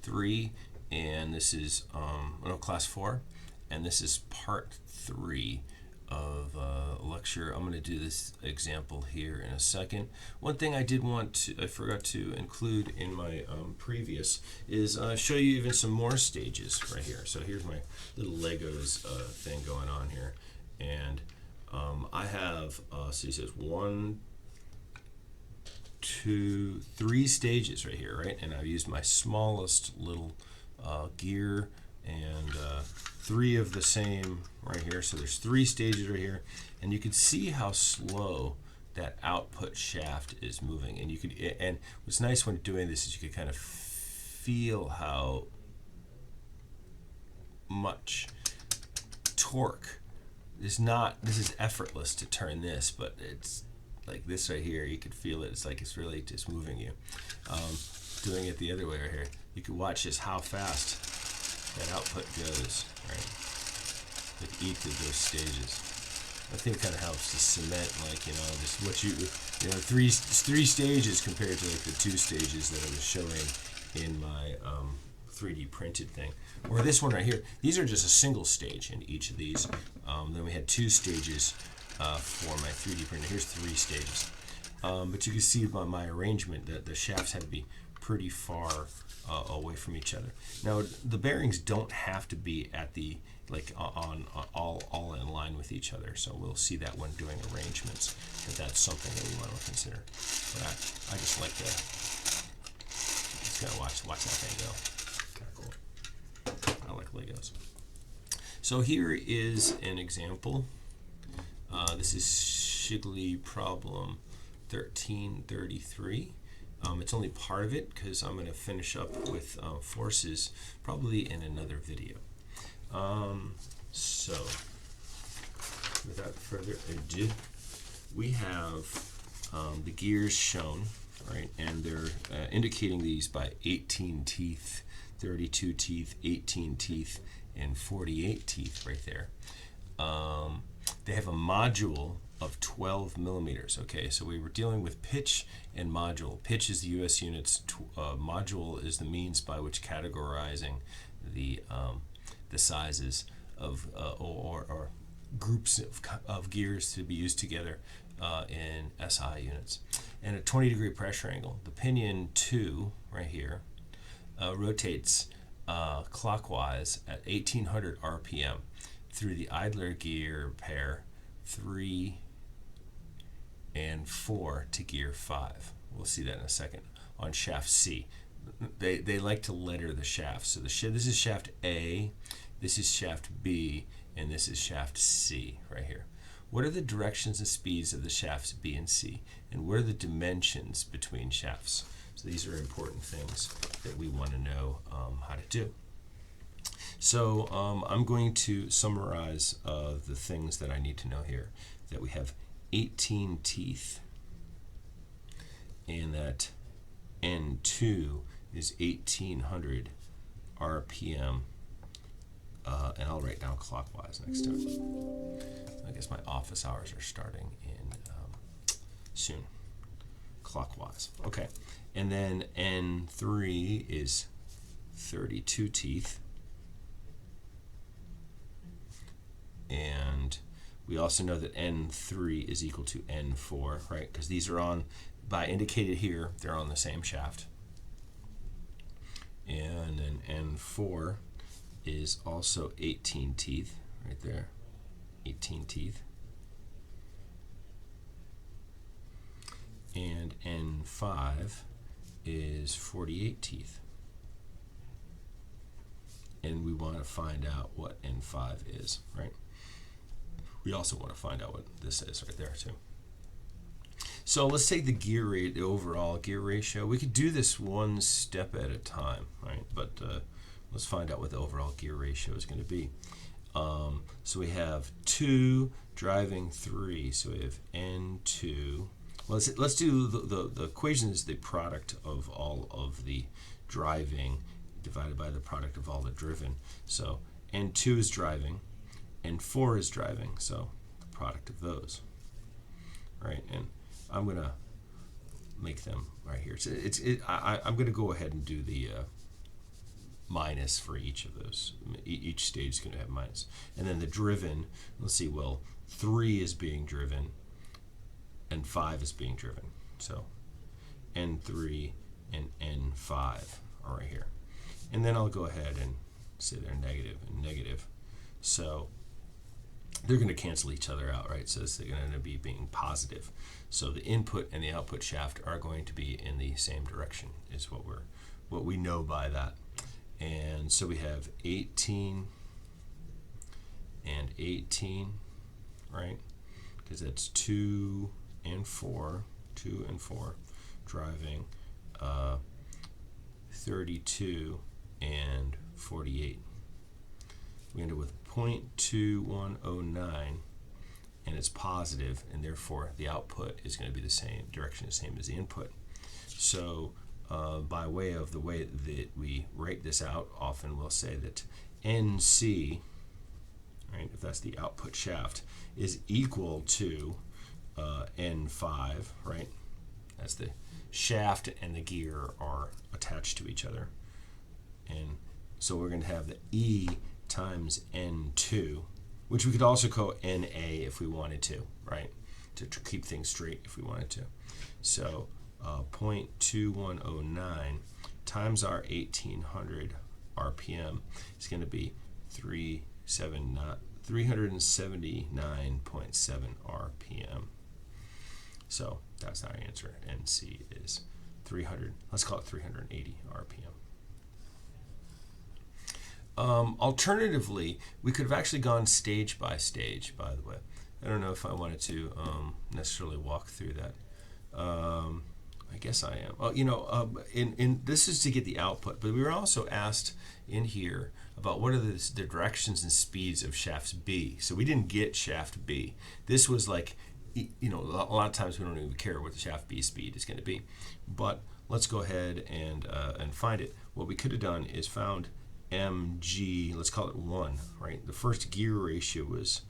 3, and this is class 4, and this is part 3 of lecture. I'm going to do this example here in a second. One thing I forgot to include in my previous is show you even some more stages right here. So here's my little Legos thing going on here, and I have so he says 1, 2, 3 stages right here, right? And I've used my smallest little gear and 3 of the same right here. So there's 3 stages right here, and you can see how slow that output shaft is moving. And and what's nice when doing this is you can kind of feel how much torque. This is effortless to turn this, but it's like this right here. You can feel it. It's like it's really just moving you. Doing it the other way right here, you can watch just how fast that output goes, right, with each of those stages. I think it kind of helps to cement, like, just what three stages compared to like the 2 stages that I was showing in my 3D printed thing. Or this one right here, these are just a single stage in each of these. Then we had 2 stages for my 3D printer. Here's 3 stages. But you can see by my arrangement that the shafts had to be pretty far away from each other. Now the bearings don't have to be at the on all in line with each other, so we'll see that when doing arrangements, that's something that we want to consider. But I just like to gotta watch that thing go. Kind of cool. I like Legos. So here is an example. This is Shigley Problem 1333. It's only part of it because I'm going to finish up with forces probably in another video. So without further ado, we have the gears shown, right? And they're indicating these by 18 teeth, 32 teeth, 18 teeth, and 48 teeth right there. They have a module of 12 millimeters. Okay, so we were dealing with pitch and module. Pitch is the U.S. units. Module is the means by which categorizing the sizes of or groups of gears to be used together in SI units. And at 20-degree pressure angle, the pinion 2 right here rotates clockwise at 1800 RPM through the idler gear pair 3 and 4 to gear 5. We'll see that in a second. On shaft C, they like to letter the shafts. So this is shaft A, this is shaft B, and this is shaft C right here. What are the directions and speeds of the shafts B and C, and what are the dimensions between shafts? So these are important things that we want to know how to do. So I'm going to summarize the things that I need to know here. That we have 18 teeth, and that N2 is 1800 RPM, and I'll write down clockwise next time. I guess my office hours are starting in soon. Clockwise. Okay, and then N3 is 32 teeth. And we also know that N3 is equal to N4, right? Because these are by indicated here, they're on the same shaft. And then N4 is also 18 teeth, right there, 18 teeth. And N5 is 48 teeth. And we want to find out what N5 is, right? We also want to find out what this is right there too. So let's take the overall gear ratio. We could do this one step at a time, right? But let's find out what the overall gear ratio is going to be. So we have 2 driving 3. So we have N2. Well, let's do the equation is the product of all of the driving divided by the product of all the driven. So N2 is driving, N4 is driving, so the product of those, right? And I'm going to make them right here. So I'm going to go ahead and do the minus for each of those. Each stage is going to have minus. And then the driven, let's see, well, 3 is being driven and 5 is being driven. So N3 and N5 are right here. And then I'll go ahead and say they're negative and negative. So they're going to cancel each other out, right? So they're going to be being positive. So the input and the output shaft are going to be in the same direction, is what we know by that. And so we have 18 and 18, right? Because that's 2 and 4, driving 32 and 48. We end up with 0.2109, and it's positive, and therefore the output is going to be the same direction, the same as the input. So by way of the way that we write this out, often we'll say that NC, right, if that's the output shaft, is equal to N5, right? That's the shaft and the gear are attached to each other. And so we're going to have the E times N2, which we could also call NA if we wanted to, right? To keep things straight if we wanted to. So 0.2109 times our 1800 RPM is going to be 379.7 RPM. So that's our answer. NC is 300. Let's call it 380 RPM. Alternatively, we could have actually gone stage by stage, by the way. I don't know if I wanted to necessarily walk through that. I guess I am. Well, you know, this is to get the output, but we were also asked in here about what are the directions and speeds of shafts B. So we didn't get shaft B. This was like, you know, a lot of times we don't even care what the shaft B speed is going to be. But let's go ahead and find it. What we could have done is found MG, let's call it 1, right? The first gear ratio was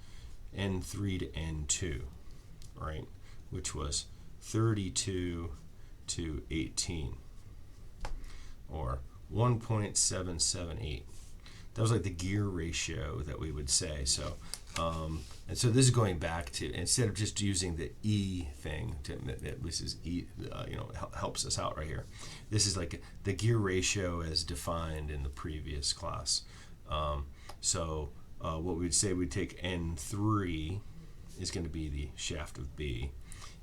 N3 to N2, right? Which was 32 to 18, or 1.778. That was like the gear ratio that we would say. So, and so this is going back to, instead of just using the E thing, this is E, you know, helps us out right here. This is like the gear ratio as defined in the previous class. So what we'd say, we'd take N3 is going to be the shaft of B,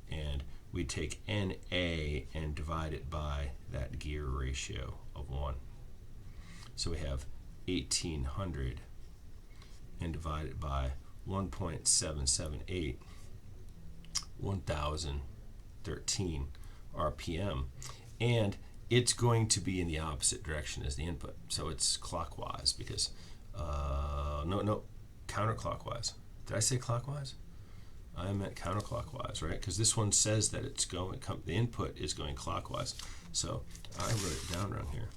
and we'd take NA and divide it by that gear ratio of 1. So we have 1800 and divide it by 1.778, 1013 RPM, and it's going to be in the opposite direction as the input. So it's clockwise because, no, counterclockwise. Did I say clockwise? I meant counterclockwise, right? Because this one says that it's going, the input is going clockwise. So I wrote it down around here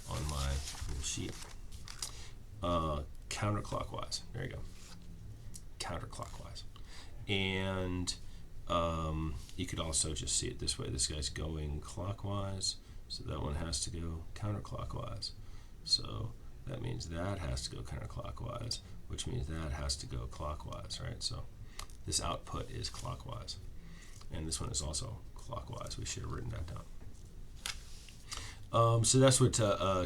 on my little sheet. Counterclockwise. There you go. Counterclockwise. And you could also just see it this way. This guy's going clockwise, so that one has to go counterclockwise. So that means that has to go counterclockwise, which means that has to go clockwise, right? So this output is clockwise. And this one is also clockwise. We should have written that down. So that's what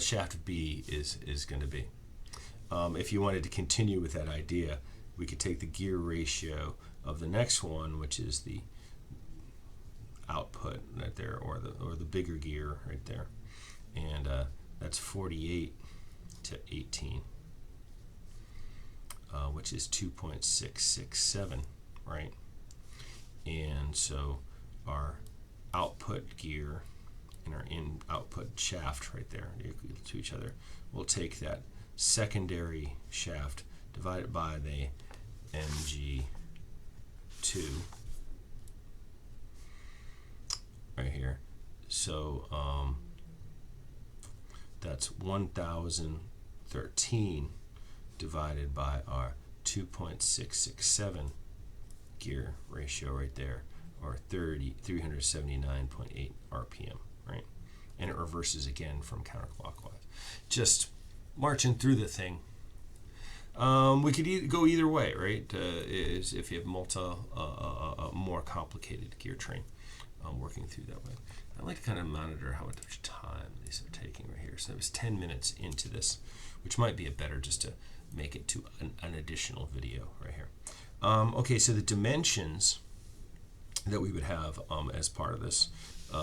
shaft B is going to be. If you wanted to continue with that idea, we could take the gear ratio of the next one, which is the output right there, or the bigger gear right there, and that's 48 to 18, which is 2.667, right? And so our output gear and our output shaft right there equal to each other. We'll take that secondary shaft, divide it by the MG2 right here. So that's 1013 divided by our 2.667 gear ratio right there, or 379.8 RPM, right? And it reverses again from counterclockwise. Just marching through the thing. We could go either way, right? Is if you have more complicated gear train working through that way. I like to kind of monitor how much time these are taking right here. So it was 10 minutes into this, which might be better just to make it to an additional video right here. Okay, so the dimensions that we would have as part of this. We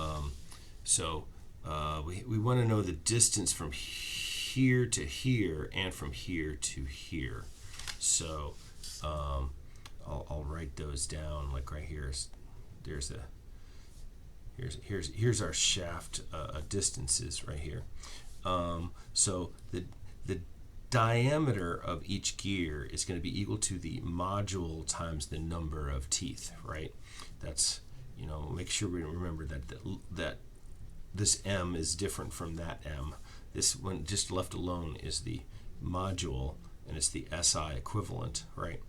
want to know the distance from here to here and from here to here. So I'll write those down. Like right here, here's our shaft distances right here. So the diameter of each gear is going to be equal to the module times the number of teeth, right? That's, make sure we remember that this M is different from that M. This one just left alone is the module, and it's the SI equivalent, right?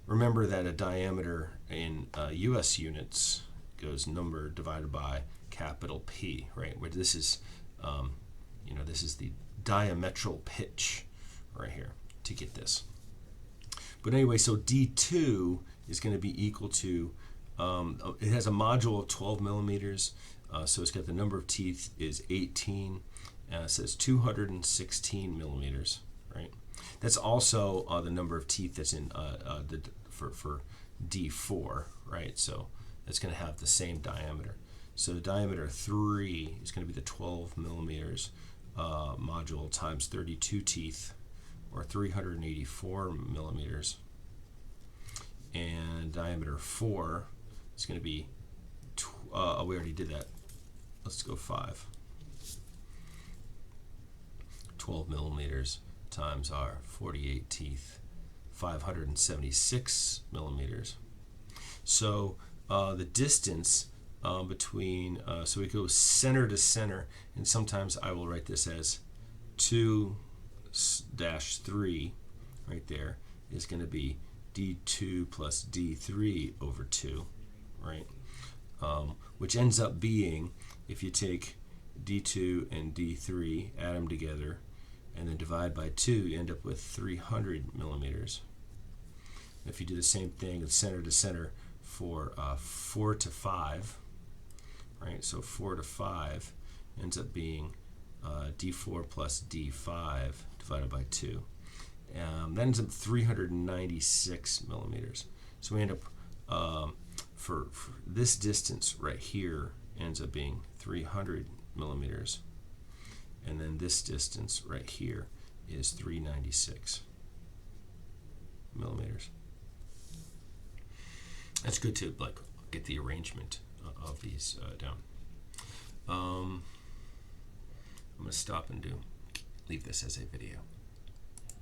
Remember that a diameter in US units goes number divided by capital P, right? Where this is, this is the diametral pitch right here to get this. But anyway, so D2 is going to be equal to, it has a module of 12 millimeters, so it's got the number of teeth is 18, it says 216 millimeters, right? That's also the number of teeth that's in for D4, right? So it's going to have the same diameter. So the diameter 3 is going to be the 12 millimeters module times 32 teeth, or 384 millimeters. And diameter 4 is going to be, we already did that. Let's go 5. 12 millimeters times our 48 teeth, 576 millimeters. So the distance between, so we go center to center, and sometimes I will write this as 2-3 right there is going to be D2 plus D3 over 2, right? Which ends up being, if you take D2 and D3, add them together, and then divide by 2, you end up with 300 millimeters. If you do the same thing with center to center for 4 to 5, right? So 4 to 5 ends up being D4 plus D5 divided by 2. That ends up 396 millimeters. So we end up, for this distance right here, ends up being 300 millimeters. And then this distance right here is 396 millimeters. That's good to get the arrangement of these down. I'm going to stop and leave this as a video.